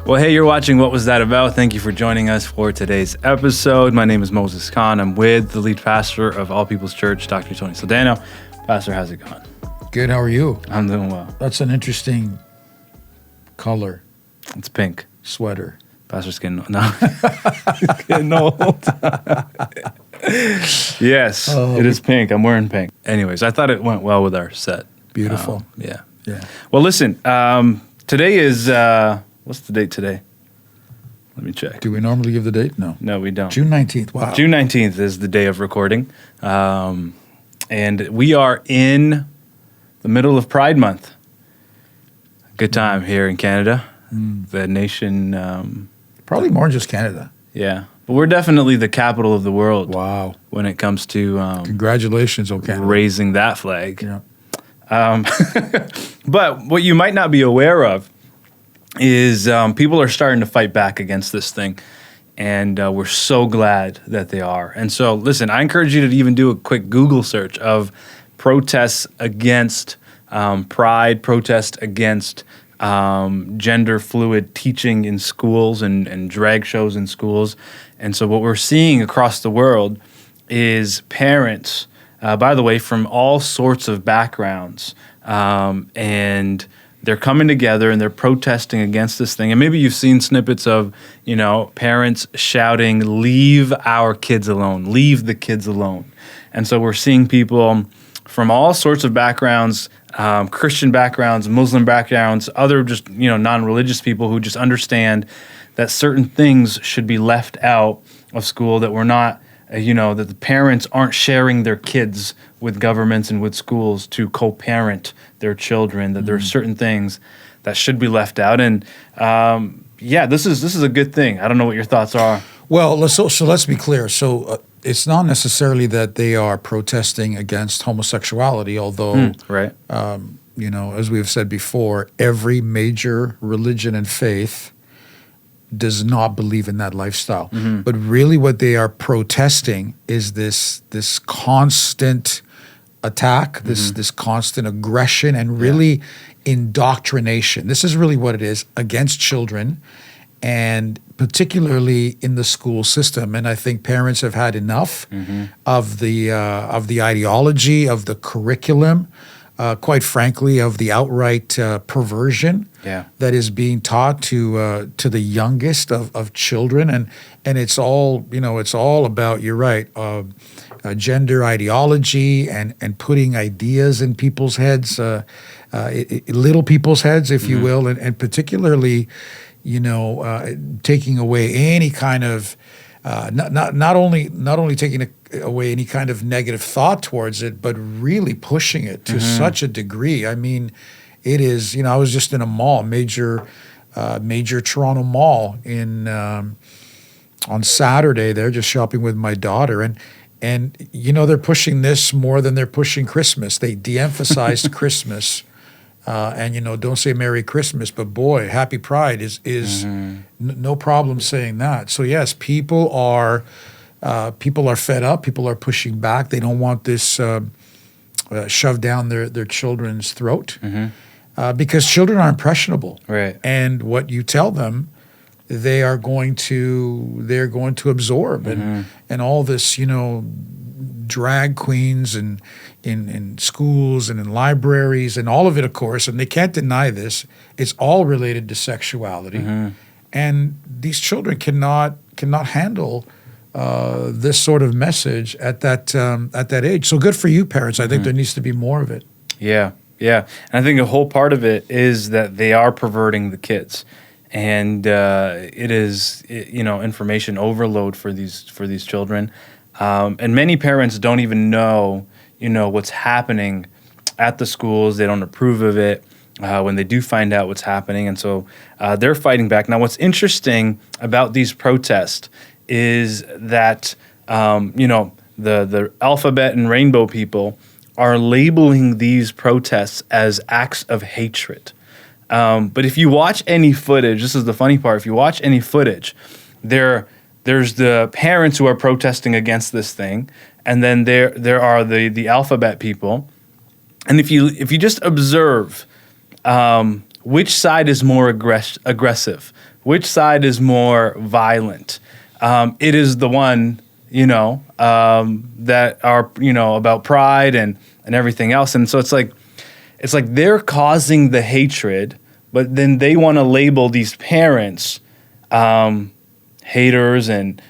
Well, hey, you're watching What Was That About? Thank you for joining us for today's episode. My name is Moses Khan. I'm with the lead pastor of All People's Church, Dr. Tony Soldano. Pastor, how's it going? Good, how are you? I'm doing well. That's an interesting color. It's pink. Sweater. Pastor's getting old. No. Getting old. Yes, it is pink. I'm wearing pink. Anyways, I thought it went well with our set. Beautiful. Yeah. Yeah. Well, listen, today is, what's the date today? Let me check. Do we normally give the date? No. No, we don't. June 19th. Wow. June 19th is the day of recording. And we are in the middle of Pride Month. Good time here in Canada. The nation. Probably more than just Canada. Yeah. But we're definitely the capital of the world. Wow. When it comes to Congratulations, Canada. raising that flag. Yeah. But what you might not be aware of is people are starting to fight back against this thing. And we're so glad that they are. And so, listen, I encourage you to even do a quick Google search of protests against pride, protests against gender fluid teaching in schools and drag shows in schools. And so what we're seeing across the world is parents, by the way, from all sorts of backgrounds, and they're coming together and they're protesting against this thing. And maybe you've seen snippets of, parents shouting, "Leave our kids alone, leave the kids alone." And so we're seeing people from all sorts of backgrounds, Christian backgrounds, Muslim backgrounds, other just, non-religious people who just understand that certain things should be left out of school, that we're not, that the parents aren't sharing their kids with governments and with schools to co-parent their children, that there are certain things that should be left out. And this is a good thing. I don't know what your thoughts are. Well, let's be clear. So it's not necessarily that they are protesting against homosexuality, although, Right. As we have said before, every major religion and faith does not believe in that lifestyle. But really what they are protesting is this constant attack, this constant aggression, and really indoctrination. This is really what it is against children, and particularly in the school system. And I think parents have had enough of the ideology, of the curriculum, quite frankly, of the outright perversion that is being taught to the youngest of children. And it's all about, you're right, gender ideology and putting ideas in people's heads, little people's heads, if you will, and particularly, taking away any kind of not only taking away any kind of negative thought towards it, but really pushing it to such a degree. I mean, it is. I was just in a mall, major Toronto mall on Saturday. They're just shopping with my daughter, and they're pushing this more than they're pushing Christmas. They de-emphasized Christmas. And don't say Merry Christmas, but boy, Happy Pride is no problem saying that. So yes, people are fed up. People are pushing back. They don't want this shoved down their children's throat because children are impressionable. Right. And what you tell them, they're going to absorb, and all this drag queens and in schools and in libraries and all of it, of course, and they can't deny this. It's all related to sexuality, and these children cannot handle this sort of message at that age. So good for you, parents. I think there needs to be more of it. Yeah. And I think a whole part of it is that they are perverting the kids. And it is, information overload for these children. And many parents don't even know, what's happening at the schools. They don't approve of it when they do find out what's happening. And so they're fighting back. Now, what's interesting about these protests is that, the alphabet and rainbow people are labeling these protests as acts of hatred. But if you watch any footage, this is the funny part, if you watch any footage, there's the parents who are protesting against this thing, and then there are the alphabet people. And if you just observe which side is more aggressive, which side is more violent? It is the one, that are, about pride and everything else. And so it's like they're causing the hatred, but then they want to label these parents haters and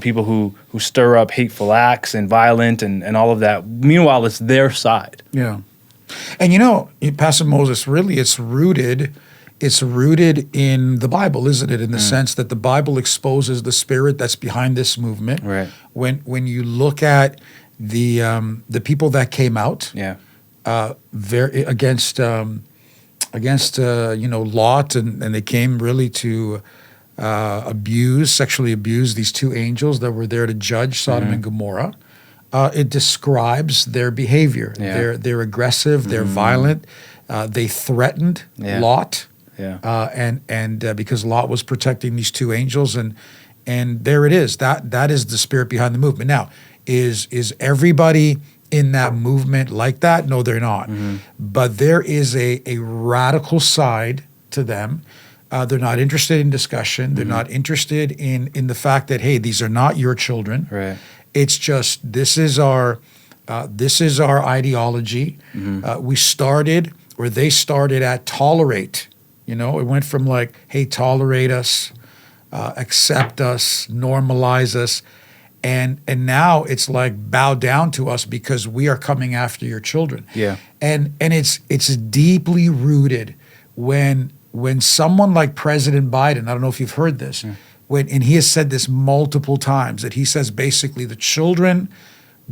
people who stir up hateful acts and violent and all of that. Meanwhile, it's their side. Yeah. And Pastor Moses, really it's rooted in the Bible, isn't it? In the sense that the Bible exposes the spirit that's behind this movement. Right. When you look at the people that came out, Yeah. against Lot, and they came really to sexually abuse these two angels that were there to judge Sodom and Gomorrah. It describes their behavior. Yeah. They're aggressive. They're violent. They threatened Lot. Yeah. And because Lot was protecting these two angels, and there it is. That is the spirit behind the movement. Now, is everybody in that movement like that? No, they're not. But there is a radical side to them. They're not interested in discussion. They're not interested in the fact that, hey, these are not your children. Right. It's just this is our ideology. They started at tolerate. It went from like, hey, tolerate us, accept us, normalize us. And now it's like bow down to us because we are coming after your children. Yeah. And it's deeply rooted when someone like President Biden, I don't know if you've heard this, and he has said this multiple times, that he says basically the children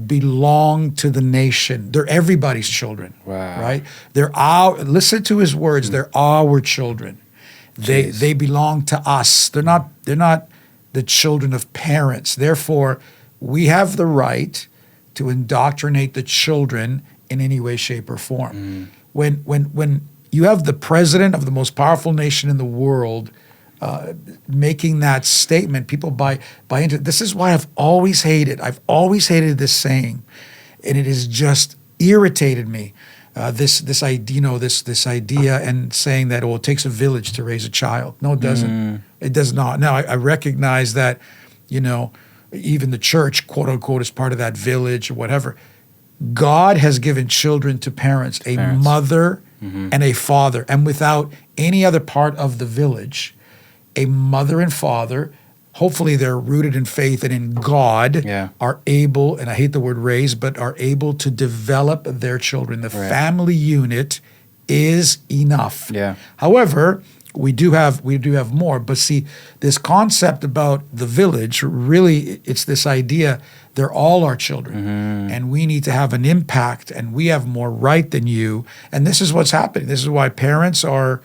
belong to the nation. They're everybody's children. Wow. Right? Listen to his words, they're our children. They belong to us. They're not the children of parents. Therefore, we have the right to indoctrinate the children in any way, shape, or form. When you have the president of the most powerful nation in the world making that statement, people buy into it. This is why I've always hated this saying, and it has just irritated me. This idea and saying that, it takes a village to raise a child. No, it doesn't. It does not. Now, I recognize that, even the church, quote unquote, is part of that village or whatever. God has given children to parents, a mother and a father. And without any other part of the village, a mother and father, hopefully they're rooted in faith and in God, are able, and I hate the word raise, but are able to develop their children. The family unit is enough. Yeah. However, we do have more. But see, this concept about the village, really, it's this idea they're all our children, and we need to have an impact, and we have more right than you. And this is what's happening. This is why parents are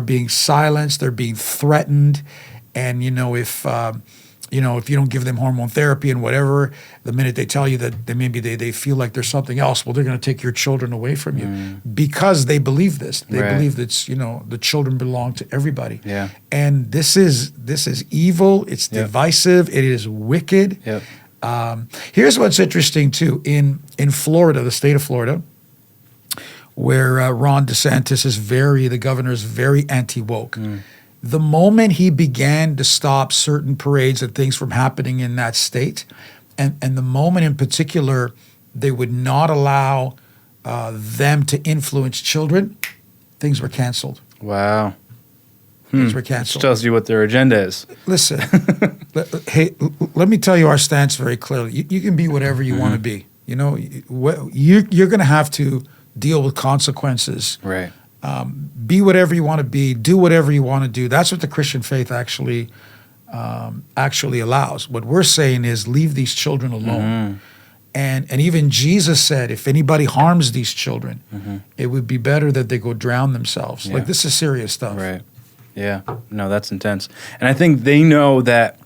being silenced. They're being threatened. And if you don't give them hormone therapy and whatever, the minute they tell you that they feel like there's something else, well, they're going to take your children away from you because they believe this. They believe that the children belong to everybody. Yeah. And this is evil. It's divisive. It is wicked. Yep. Here's what's interesting too. In Florida, the state of Florida, where Ron DeSantis the governor is very anti-woke. The moment he began to stop certain parades and things from happening in that state, and the moment in particular they would not allow them to influence children, things were canceled. Wow. Things were Which canceled. tells you what their agenda is. Listen, let me tell you our stance very clearly. You can be whatever you want to be. You're going to have to deal with consequences. Right. Be whatever you want to be, do whatever you want to do. That's what the Christian faith actually allows. What we're saying is leave these children alone. And even Jesus said, if anybody harms these children, it would be better that they go drown themselves. Yeah. Like, this is serious stuff. Right. Yeah. No, that's intense. And I think they know that,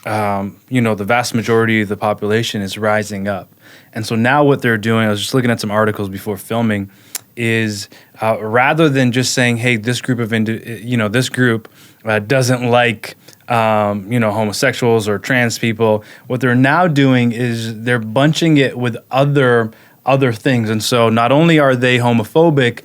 the vast majority of the population is rising up. And so now what they're doing, I was just looking at some articles before filming, is rather than just saying, hey, this group doesn't like homosexuals or trans people, what they're now doing is they're bunching it with other other things. And so not only are they homophobic,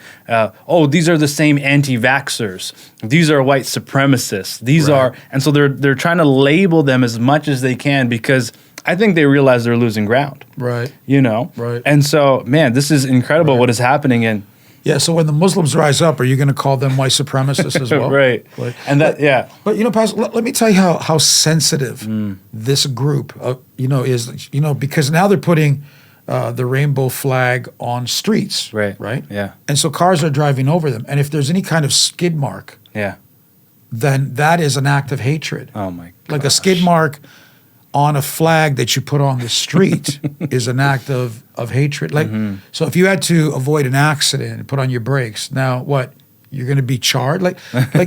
these are the same anti-vaxxers. These are white supremacists. These Right. are, and so they're trying to label them as much as they can because I think they realize they're losing ground, Right. you know? Right. And so, man, this is incredible what is happening. And Yeah. So when the Muslims rise up, are you going to call them white supremacists as well? right. Like, And that, yeah. But Pastor, let me tell you how sensitive this group, is. Because now they're putting the rainbow flag on streets. Right. Right. Yeah. And so cars are driving over them, and if there's any kind of skid mark, Yeah. then that is an act of hatred. Oh my god. Like a skid mark on a flag that you put on the street is an act of hatred. Like, so if you had to avoid an accident and put on your brakes, now what? You're going to be charged? Like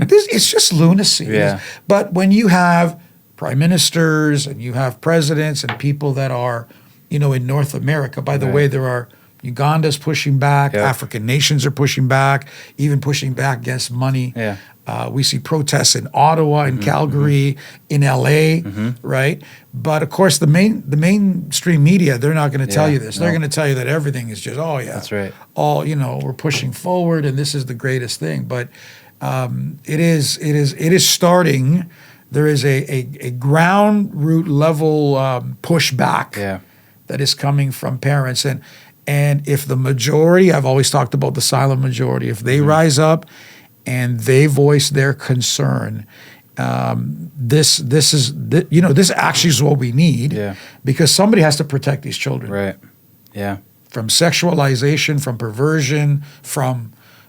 this, it's just lunacy. Yeah. But when you have prime ministers and you have presidents and people that are, in North America, by the Right. way, there are Uganda's pushing back, Yep. African nations are pushing back, even pushing back against money. Yeah. We see protests in Ottawa, in Calgary, in LA, right? But of course, the mainstream media, they're not going to tell Yeah, you this. They're no. going to tell you that everything is just, That's right. all we're pushing forward, and this is the greatest thing. But it is starting. There is a ground root level pushback Yeah. that is coming from parents, and if the majority, I've always talked about the silent majority, if they rise up and they voice their concern, this actually is what we need. Yeah. Because somebody has to protect these children Right. Yeah. from sexualization, from perversion,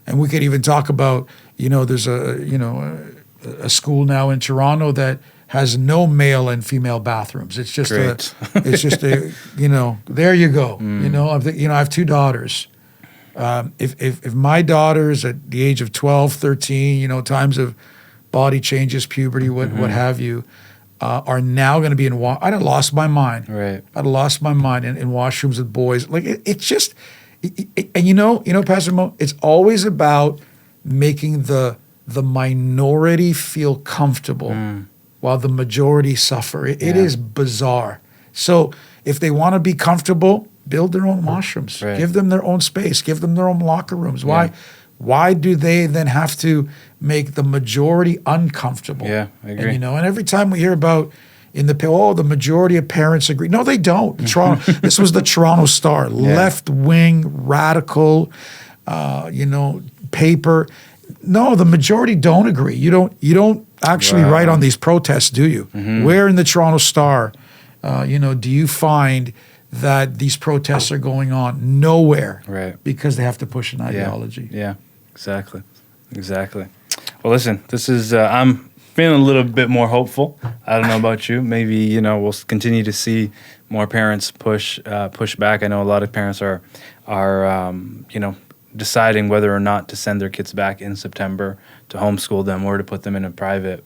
and we could even talk about, there's a school now in Toronto that has no male and female bathrooms. It's just Great. there you go. I have two daughters. If my daughters at the age of 12, 13, times of body changes, puberty, what have you, are now going to be I'd have lost my mind. Right. I'd have lost my mind in washrooms with boys. Like it's just, and Pastor Mo, it's always about making the minority feel comfortable while the majority suffer. It is bizarre. So if they want to be comfortable, build their own washrooms. Right. Give them their own space. Give them their own locker rooms. Yeah. Why do they then have to make the majority uncomfortable? Yeah, I agree. And every time we hear about the majority of parents agree. No, they don't. Toronto. This was the Toronto Star, left wing, radical, paper. No, the majority don't agree. You don't actually Wow. write on these protests, do you? Where in the Toronto Star, do you find that these protests are going on? Nowhere. Right. Because they have to push an ideology. Yeah, exactly. Well, listen, this is, I'm feeling a little bit more hopeful. I don't know about you. Maybe, we'll continue to see more parents push back. I know a lot of parents are deciding whether or not to send their kids back in September to homeschool them or to put them in a private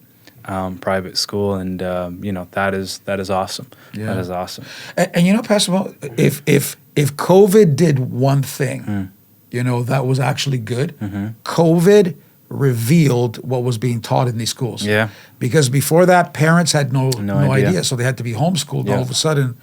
school. And, that is awesome. Yeah. That is awesome. And Pastor Mo, if COVID did one thing, that was actually good, COVID revealed what was being taught in these schools. Yeah. Because before that, parents had no idea. idea. So they had to be homeschooled. Yeah. All of a sudden,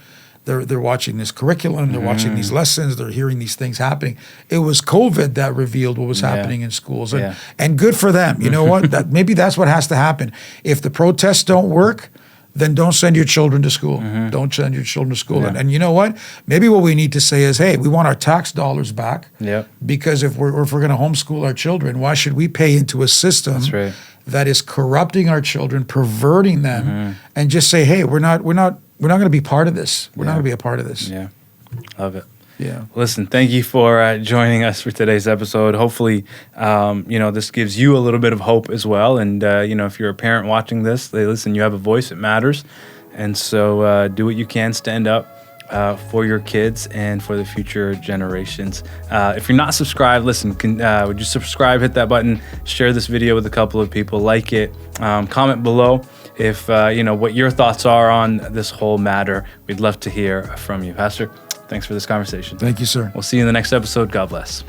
they're watching this curriculum, they're watching these lessons, they're hearing these things happening. It was COVID that revealed what was happening in schools. And good for them. You know what? Maybe that's what has to happen. If the protests don't work, then don't send your children to school. Don't send your children to school. Yeah. And you know what? Maybe what we need to say is, hey, we want our tax dollars back. Yep. Because if we're going to homeschool our children, why should we pay into a system That's right. that is corrupting our children, perverting them, and just say, hey, we're not going to be part of this. We're not going to be a part of this. Yeah. Love it. Yeah. Listen, thank you for joining us for today's episode. Hopefully, this gives you a little bit of hope as well. And, if you're a parent watching this, listen, you have a voice, it matters. And so do what you can, stand up for your kids and for the future generations. If you're not subscribed, listen, would you subscribe, hit that button, share this video with a couple of people, like it, comment below if, what your thoughts are on this whole matter. We'd love to hear from you. Pastor, thanks for this conversation. Thank you, sir. We'll see you in the next episode. God bless.